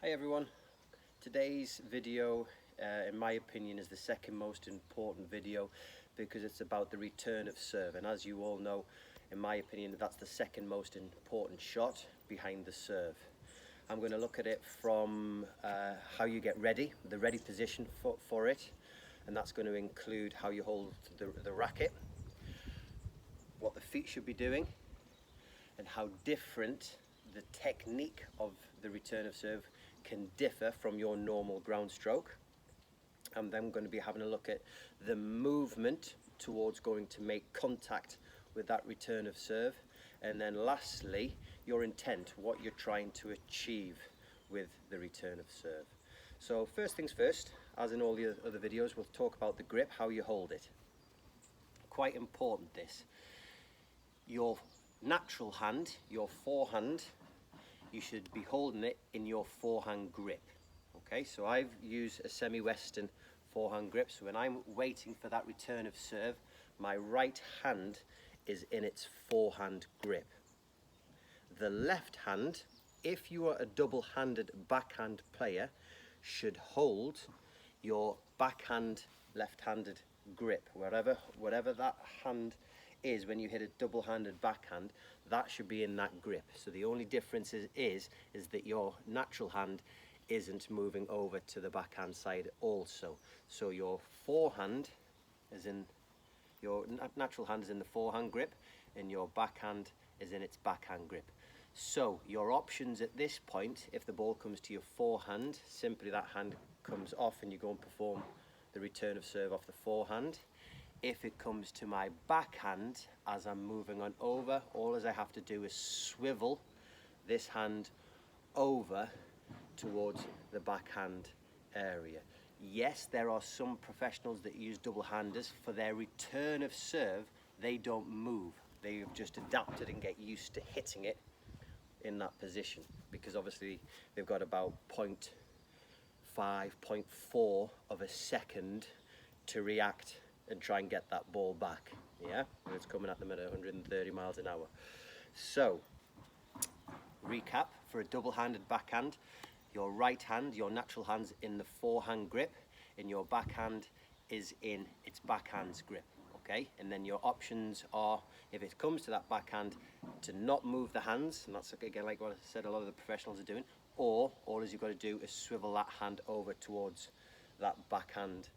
Hi everyone, today's video in my opinion is the second most important video because it's about the return of serve, and as you all know, in my opinion, that's the second most important shot behind the serve. I'm going to look at it from how you get ready, the ready position for it, and that's going to include how you hold the racket, what the feet should be doing, and how different the technique of the return of serve can differ from your normal ground stroke. I'm then going to be having a look at the movement towards going to make contact with that return of serve, and then lastly your intent, what you're trying to achieve with the return of serve. So first things first, as in all the other videos, we'll talk about the grip, how you hold it. Quite important this. Your natural hand, your forehand, you should be holding it in your forehand grip. Okay, so I've used a semi-western forehand grip, so when I'm waiting for that return of serve, my right hand is in its forehand grip. The left hand, if you are a double-handed backhand player, should hold your backhand left-handed grip. Whatever that hand is when you hit a double-handed backhand, that should be in that grip. So the only difference is that your natural hand isn't moving over to the backhand side also. So your forehand is in, your natural hand is in the forehand grip, and your backhand is in its backhand grip. So your options at this point, if the ball comes to your forehand, simply that hand comes off and you go and perform the return of serve off the forehand. If it comes to my backhand, as I'm moving on over, all as I have to do is swivel this hand over towards the backhand area. Yes, there are some professionals that use double-handers. For their return of serve, they don't move. They've just adapted and get used to hitting it in that position, because obviously they've got about 0.5, 0.4 of a second to react and try and get that ball back, yeah? And it's coming at them at 130 miles an hour. So, recap, for a double-handed backhand, your right hand, your natural hand's in the forehand grip, and your backhand is in its backhand's grip, okay? And then your options are, if it comes to that backhand, to not move the hands, and that's again like what I said a lot of the professionals are doing, or all you've got to do is swivel that hand over towards that backhand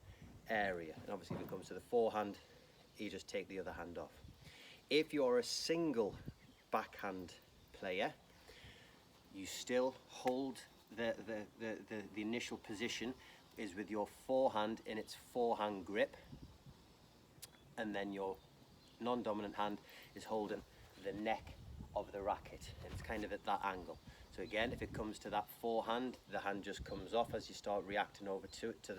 area. And obviously if it comes to the forehand, you just take the other hand off. If you're a single backhand player, you still hold the initial position is with your forehand in its forehand grip, and then your non-dominant hand is holding the neck of the racket, and it's kind of at that angle. So again, if it comes to that forehand, the hand just comes off as you start reacting over to it to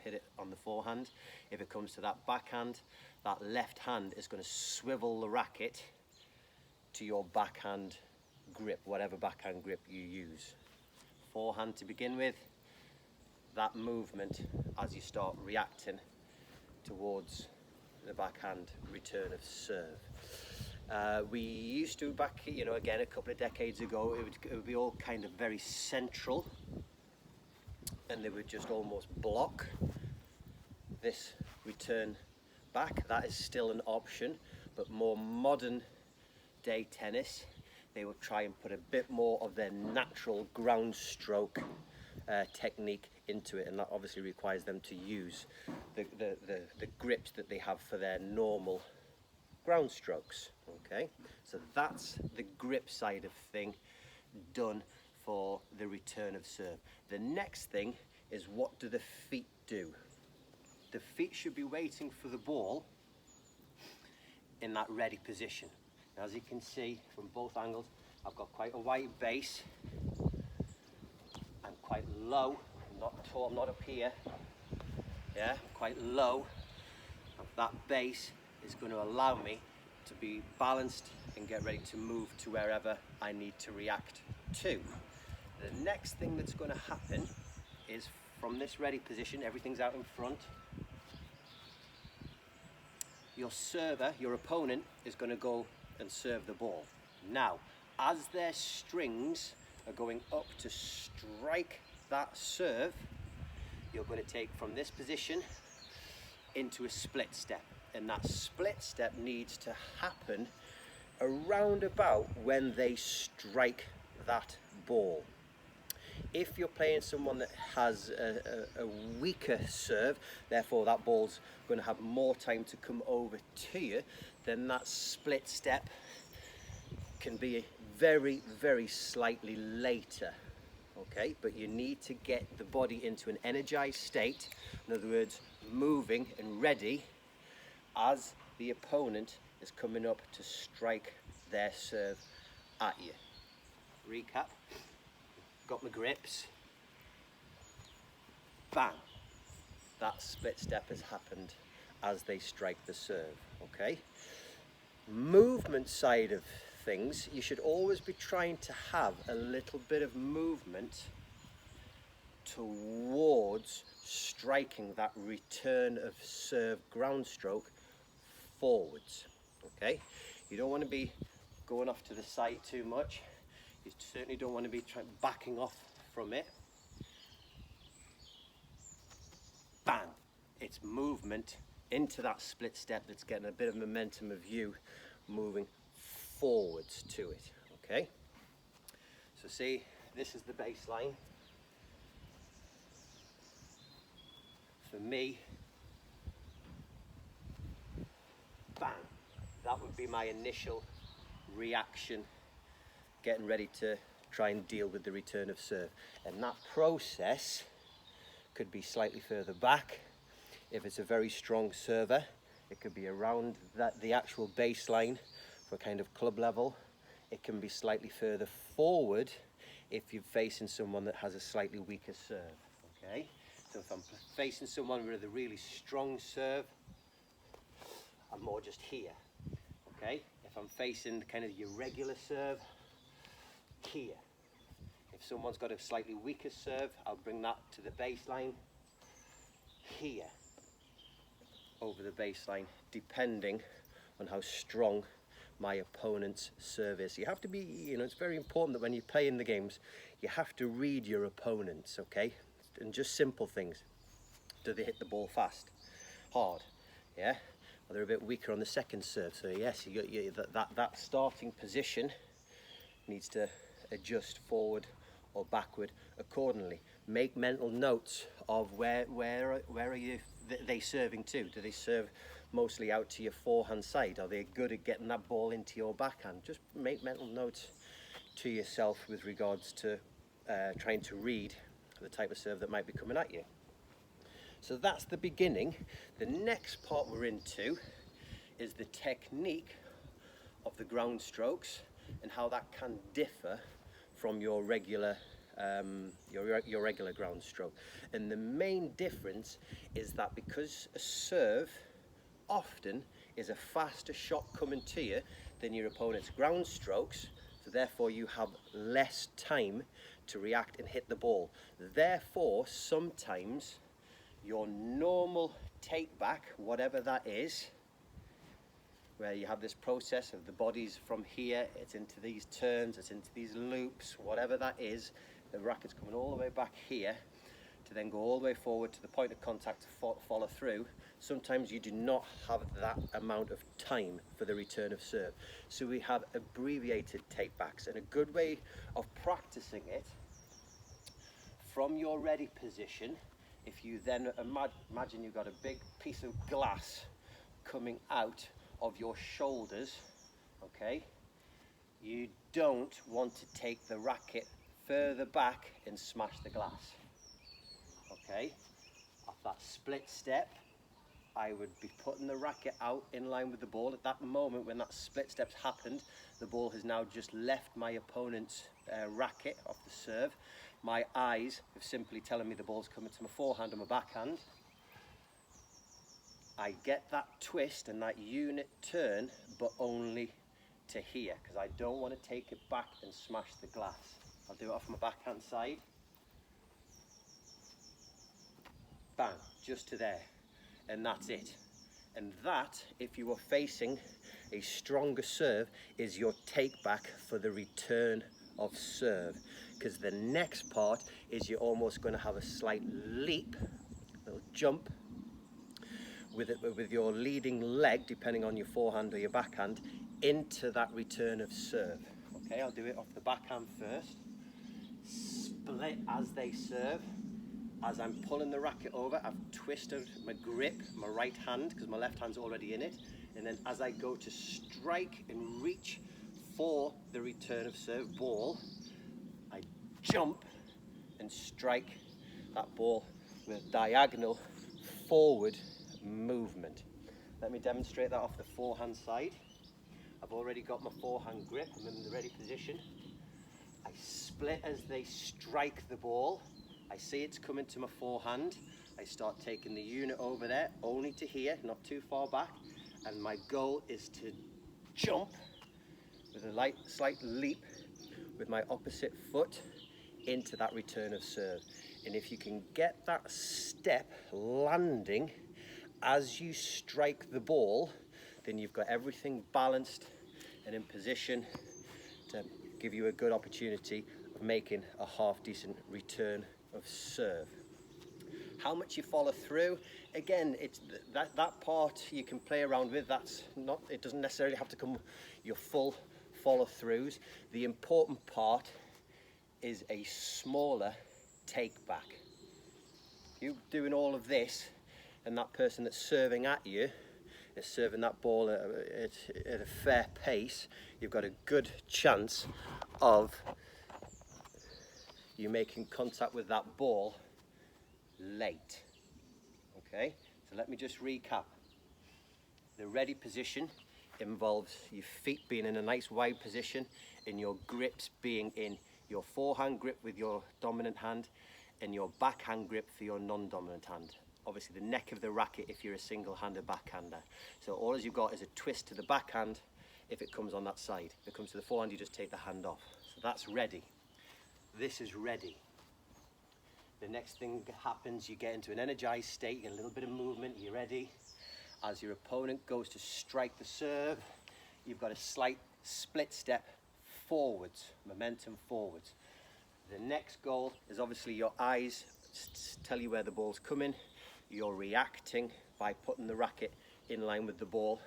hit it on the forehand. If it comes to that backhand, that left hand is going to swivel the racket to your backhand grip, whatever backhand grip you use. Forehand to begin with, that movement as you start reacting towards the backhand return of serve. We used to, back, again a couple of decades ago, it would be all kind of very central, and they would just almost block this return back. That is still an option, but more modern day tennis, they will try and put a bit more of their natural ground stroke technique into it, and that obviously requires them to use the grips that they have for their normal ground strokes. Okay, so that's the grip side of thing done for the return of serve. The next thing is, what do the feet do? The feet should be waiting for the ball in that ready position. Now, as you can see from both angles, I've got quite a wide base. I'm quite low, I'm not tall, I'm not up here. Yeah, I'm quite low. That base is going to allow me to be balanced and get ready to move to wherever I need to react to. The next thing that's going to happen is, from this ready position, everything's out in front, your server, your opponent, is going to go and serve the ball. Now, as their strings are going up to strike that serve, you're going to take from this position into a split step, and that split step needs to happen around about when they strike that ball. If you're playing someone that has a weaker serve, therefore that ball's going to have more time to come over to you, then that split step can be very, very slightly later. Okay, but you need to get the body into an energized state, in other words, moving and ready as the opponent is coming up to strike their serve at you. Recap, got my grips, bang, that split step has happened as they strike the serve. Okay, movement side of things, you should always be trying to have a little bit of movement towards striking that return of serve ground stroke forwards. Okay, you don't want to be going off to the side too much. You certainly don't want to be backing off from it. Bang, it's movement into that split step that's getting a bit of momentum of you moving forwards to it. Okay, so see, this is the baseline. For me, bang, that would be my initial reaction, getting ready to try and deal with the return of serve. And that process could be slightly further back. If it's a very strong server, it could be around the actual baseline for kind of club level. It can be slightly further forward if you're facing someone that has a slightly weaker serve. Okay, so if I'm facing someone with a really strong serve, I'm more just here. Okay, if I'm facing kind of your regular serve, here. If someone's got a slightly weaker serve, I'll bring that to the baseline, here, over the baseline, depending on how strong my opponent's serve is. You have to be, it's very important that when you play in the games, you have to read your opponents, okay? And just simple things. Do they hit the ball fast? Hard? Yeah? Or they're a bit weaker on the second serve. So yes, that starting position needs to adjust forward or backward accordingly. Make mental notes of where are they serving to? Do they serve mostly out to your forehand side? Are they good at getting that ball into your backhand? Just make mental notes to yourself with regards to trying to read the type of serve that might be coming at you. So that's the beginning. The next part we're into is the technique of the ground strokes and how that can differ from your regular your regular ground stroke. And the main difference is that because a serve often is a faster shot coming to you than your opponent's ground strokes, so therefore you have less time to react and hit the ball. Therefore, sometimes your normal take back, whatever that is, where you have this process of the body's from here, it's into these turns, it's into these loops, whatever that is, the racket's coming all the way back here to then go all the way forward to the point of contact to follow through. Sometimes you do not have that amount of time for the return of serve. So we have abbreviated take backs, and a good way of practicing it from your ready position, if you then imagine you've got a big piece of glass coming out of your shoulders, okay, you don't want to take the racket further back and smash the glass. Okay, off that split step, I would be putting the racket out in line with the ball. At that moment when that split step's happened, the ball has now just left my opponent's racket off the serve. My eyes are simply telling me the ball's coming to my forehand or my backhand. I get that twist and that unit turn, but only to here, because I don't want to take it back and smash the glass. I'll do it off my backhand side. Bang, just to there. And that's it. And that, if you are facing a stronger serve, is your take back for the return of serve, because the next part is you're almost going to have a slight leap, a little jump with your leading leg, depending on your forehand or your backhand, into that return of serve. Okay, I'll do it off the backhand first. Split as they serve. As I'm pulling the racket over, I've twisted my grip, my right hand, because my left hand's already in it. And then as I go to strike and reach for the return of serve ball, I jump and strike that ball with diagonal forward movement. Let me demonstrate that off the forehand side. I've already got my forehand grip, I'm in the ready position. I split as they strike the ball. I see it's coming to my forehand. I start taking the unit over there, only to here, not too far back. And my goal is to jump with a slight leap with my opposite foot into that return of serve. And if you can get that step landing as you strike the ball, then you've got everything balanced and in position to give you a good opportunity of making a half decent return of serve. How much you follow through, again, it's that part you can play around with. It doesn't necessarily have to come your full follow throughs. The important part is a smaller take back. You doing all of this, and that person that's serving at you is serving that ball at a fair pace, you've got a good chance of you making contact with that ball late. Okay, so let me just recap. The ready position involves your feet being in a nice wide position and your grips being in your forehand grip with your dominant hand and your backhand grip for your non-dominant hand. Obviously the neck of the racket if you're a single-handed backhander. So all you've got is a twist to the backhand if it comes on that side. If it comes to the forehand, you just take the hand off. So that's ready. This is ready. The next thing happens, you get into an energized state, you get a little bit of movement, you're ready. As your opponent goes to strike the serve, you've got a slight split step forwards, momentum forwards. The next goal is obviously your eyes tell you where the ball's coming. You're reacting by putting the racket in line with the ball,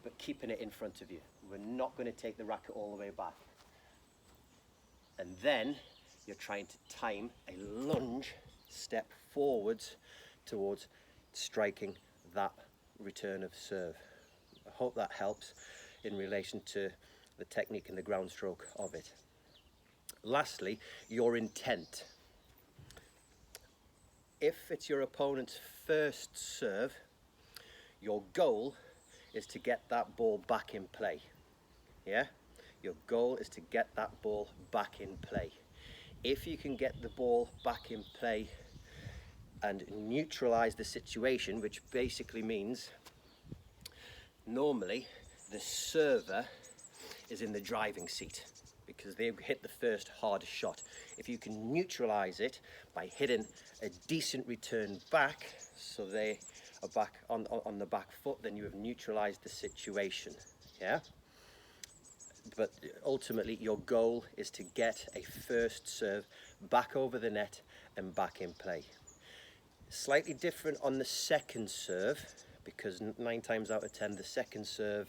but keeping it in front of you. We're not going to take the racket all the way back. And then you're trying to time a lunge step forwards towards striking that return of serve. I hope that helps in relation to the technique and the ground stroke of it. Lastly, your intent. If it's your opponent's first serve, your goal is to get that ball back in play. Yeah? Your goal is to get that ball back in play. If you can get the ball back in play and neutralize the situation, which basically means normally the server is in the driving seat because they hit the first hardest shot. If you can neutralize it by hitting a decent return back, so they are back on the back foot, then you have neutralized the situation. Yeah? But ultimately your goal is to get a first serve back over the net and back in play. Slightly different on the second serve, because 9 times out of 10 the second serve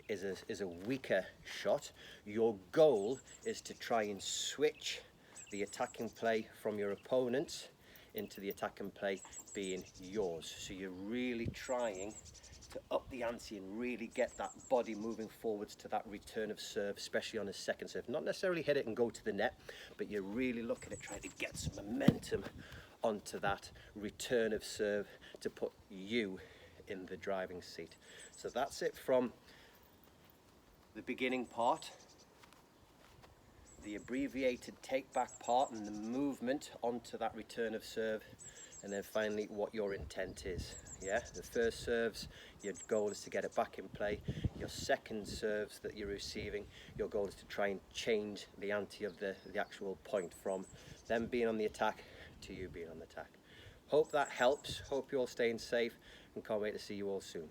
is a weaker shot. Your goal is to try and switch the attacking play from your opponent into the attacking play being yours. So you're really trying to up the ante and really get that body moving forwards to that return of serve, especially on a second serve. Not necessarily hit it and go to the net, but you're really looking at trying to get some momentum onto that return of serve to put you in the driving seat. So that's it from the beginning part, the abbreviated take back part and the movement onto that return of serve, and then finally what your intent is. Yeah, the first serves, your goal is to get it back in play. Your second serves that you're receiving, your goal is to try and change the ante of the actual point from them being on the attack to you being on the attack. Hope that helps. Hope you're all staying safe and can't wait to see you all soon.